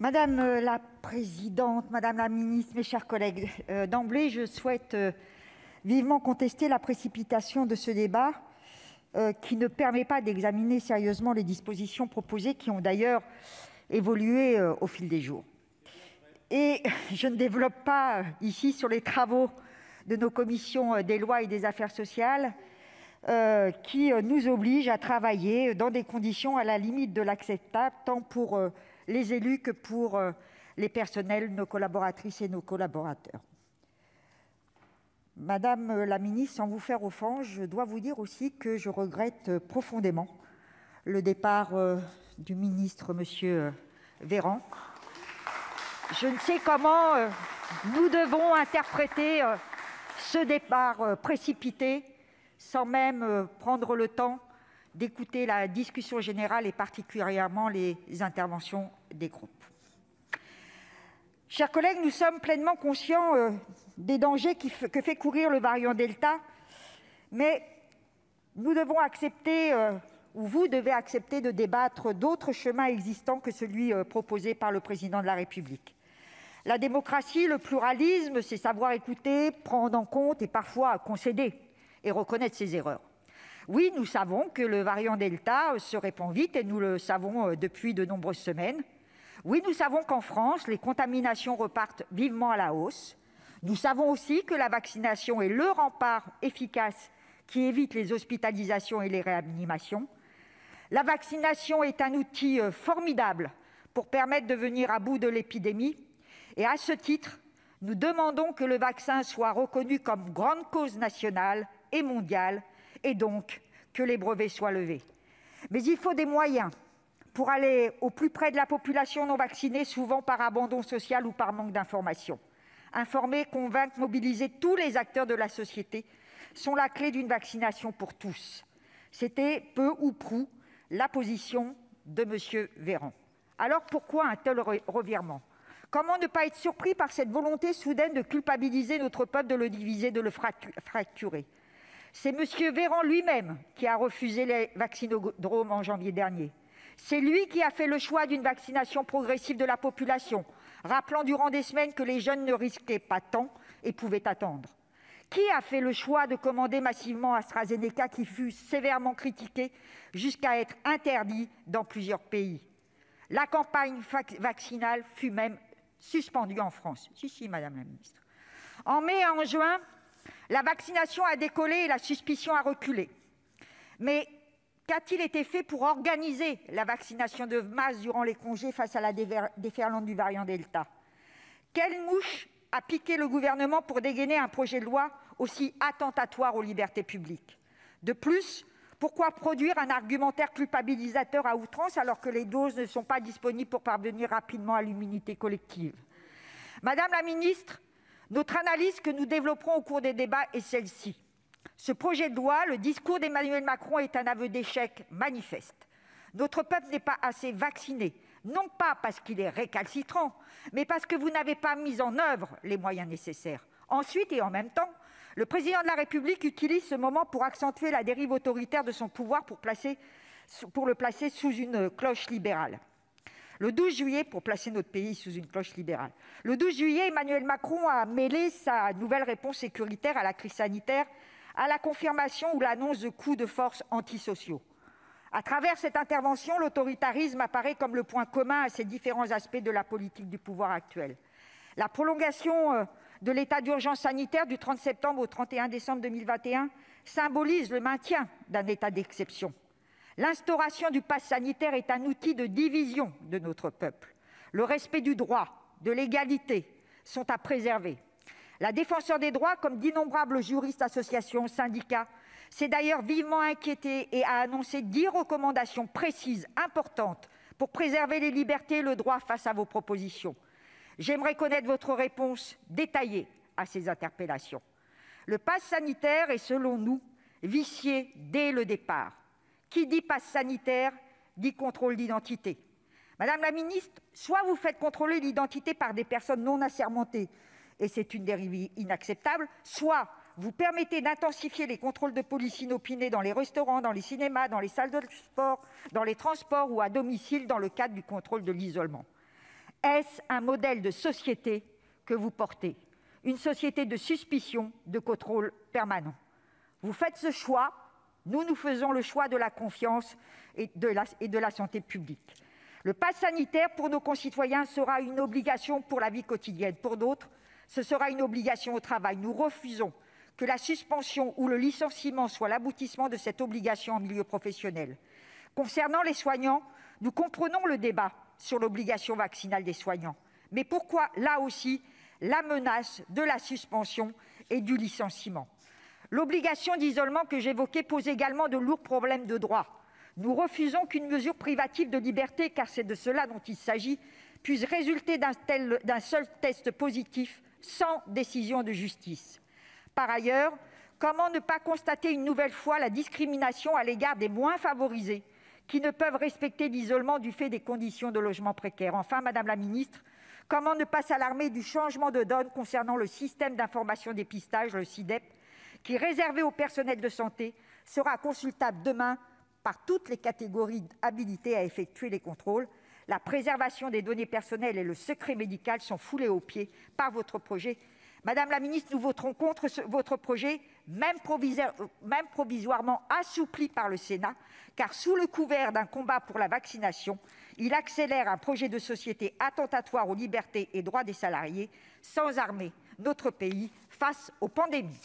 Madame la présidente, madame la ministre, mes chers collègues, d'emblée, je souhaite vivement contester la précipitation de ce débat qui ne permet pas d'examiner sérieusement les dispositions proposées, qui ont d'ailleurs évolué au fil des jours. Et je ne développe pas ici sur les travaux de nos commissions des lois et des affaires sociales qui nous obligent à travailler dans des conditions à la limite de l'acceptable, tant pour les élus que pour les personnels, nos collaboratrices et nos collaborateurs. Madame la ministre, sans vous faire offense, je dois vous dire aussi que je regrette profondément le départ du ministre, M. Véran. Je ne sais comment nous devons interpréter ce départ précipité, sans même prendre le temps d'écouter la discussion générale et particulièrement les interventions des groupes. Chers collègues, nous sommes pleinement conscients des dangers que fait courir le variant Delta, mais nous devons accepter, ou vous devez accepter, de débattre d'autres chemins existants que celui proposé par le Président de la République. La démocratie, le pluralisme, c'est savoir écouter, prendre en compte et parfois concéder et reconnaître ses erreurs. Oui, nous savons que le variant Delta se répand vite et nous le savons depuis de nombreuses semaines. Oui, nous savons qu'en France, les contaminations repartent vivement à la hausse. Nous savons aussi que la vaccination est le rempart efficace qui évite les hospitalisations et les réanimations. La vaccination est un outil formidable pour permettre de venir à bout de l'épidémie. Et à ce titre, nous demandons que le vaccin soit reconnu comme grande cause nationale et mondiale, et donc que les brevets soient levés. Mais il faut des moyens pour aller au plus près de la population non vaccinée, souvent par abandon social ou par manque d'information. Informer, convaincre, mobiliser tous les acteurs de la société sont la clé d'une vaccination pour tous. C'était peu ou prou la position de M. Véran. Alors pourquoi un tel revirement ? Comment ne pas être surpris par cette volonté soudaine de culpabiliser notre peuple, de le diviser, de le fracturer ? C'est M. Véran lui-même qui a refusé les vaccinodromes en janvier dernier. C'est lui qui a fait le choix d'une vaccination progressive de la population, rappelant durant des semaines que les jeunes ne risquaient pas tant et pouvaient attendre. Qui a fait le choix de commander massivement AstraZeneca, qui fut sévèrement critiqué jusqu'à être interdit dans plusieurs pays ? La campagne vaccinale fut même suspendue en France. Si, madame la ministre. En mai et en juin, la vaccination a décollé et la suspicion a reculé. Mais qu'a-t-il été fait pour organiser la vaccination de masse durant les congés face à la déferlante du variant Delta ? Quelle mouche a piqué le gouvernement pour dégainer un projet de loi aussi attentatoire aux libertés publiques ? De plus, pourquoi produire un argumentaire culpabilisateur à outrance alors que les doses ne sont pas disponibles pour parvenir rapidement à l'immunité collective ? Madame la ministre, notre analyse que nous développerons au cours des débats est celle-ci. Ce projet de loi, le discours d'Emmanuel Macron est un aveu d'échec manifeste. Notre peuple n'est pas assez vacciné, non pas parce qu'il est récalcitrant, mais parce que vous n'avez pas mis en œuvre les moyens nécessaires. Ensuite, et en même temps, le Président de la République utilise ce moment pour accentuer la dérive autoritaire de son pouvoir pour le placer sous une cloche libérale. Le 12 juillet, pour placer notre pays sous une cloche libérale. Le 12 juillet, Emmanuel Macron a mêlé sa nouvelle réponse sécuritaire à la crise sanitaire à la confirmation ou l'annonce de coups de force antisociaux. À travers cette intervention, l'autoritarisme apparaît comme le point commun à ces différents aspects de la politique du pouvoir actuel. La prolongation de l'état d'urgence sanitaire du 30 septembre au 31 décembre 2021 symbolise le maintien d'un état d'exception. L'instauration du pass sanitaire est un outil de division de notre peuple. Le respect du droit, de l'égalité sont à préserver. La Défenseure des droits, comme d'innombrables juristes, associations, syndicats, s'est d'ailleurs vivement inquiétée et a annoncé 10 recommandations précises, importantes, pour préserver les libertés et le droit face à vos propositions. J'aimerais connaître votre réponse détaillée à ces interpellations. Le pass sanitaire est, selon nous, vicié dès le départ. Qui dit passe sanitaire dit contrôle d'identité. Madame la ministre, soit vous faites contrôler l'identité par des personnes non assermentées, et c'est une dérive inacceptable, soit vous permettez d'intensifier les contrôles de police inopinés dans les restaurants, dans les cinémas, dans les salles de sport, dans les transports ou à domicile dans le cadre du contrôle de l'isolement. Est-ce un modèle de société que vous portez ? Une société de suspicion, de contrôle permanent. Vous faites ce choix, nous faisons le choix de la confiance et de la santé publique. Le pass sanitaire, pour nos concitoyens, sera une obligation pour la vie quotidienne. Pour d'autres, ce sera une obligation au travail. Nous refusons que la suspension ou le licenciement soit l'aboutissement de cette obligation en milieu professionnel. Concernant les soignants, nous comprenons le débat sur l'obligation vaccinale des soignants. Mais pourquoi, là aussi, la menace de la suspension et du licenciement ? L'obligation d'isolement que j'évoquais pose également de lourds problèmes de droit. Nous refusons qu'une mesure privative de liberté, car c'est de cela dont il s'agit, puisse résulter d'un seul test positif sans décision de justice. Par ailleurs, comment ne pas constater une nouvelle fois la discrimination à l'égard des moins favorisés qui ne peuvent respecter l'isolement du fait des conditions de logement précaires ? Enfin, Madame la ministre, comment ne pas s'alarmer du changement de donne concernant le système d'information dépistage, le SI-DEP, qui, réservé au personnel de santé, sera consultable demain par toutes les catégories habilitées à effectuer les contrôles. La préservation des données personnelles et le secret médical sont foulés aux pieds par votre projet. Madame la ministre, nous voterons contre votre projet, même provisoirement assoupli par le Sénat, car sous le couvert d'un combat pour la vaccination, il accélère un projet de société attentatoire aux libertés et droits des salariés, sans armer notre pays face aux pandémies.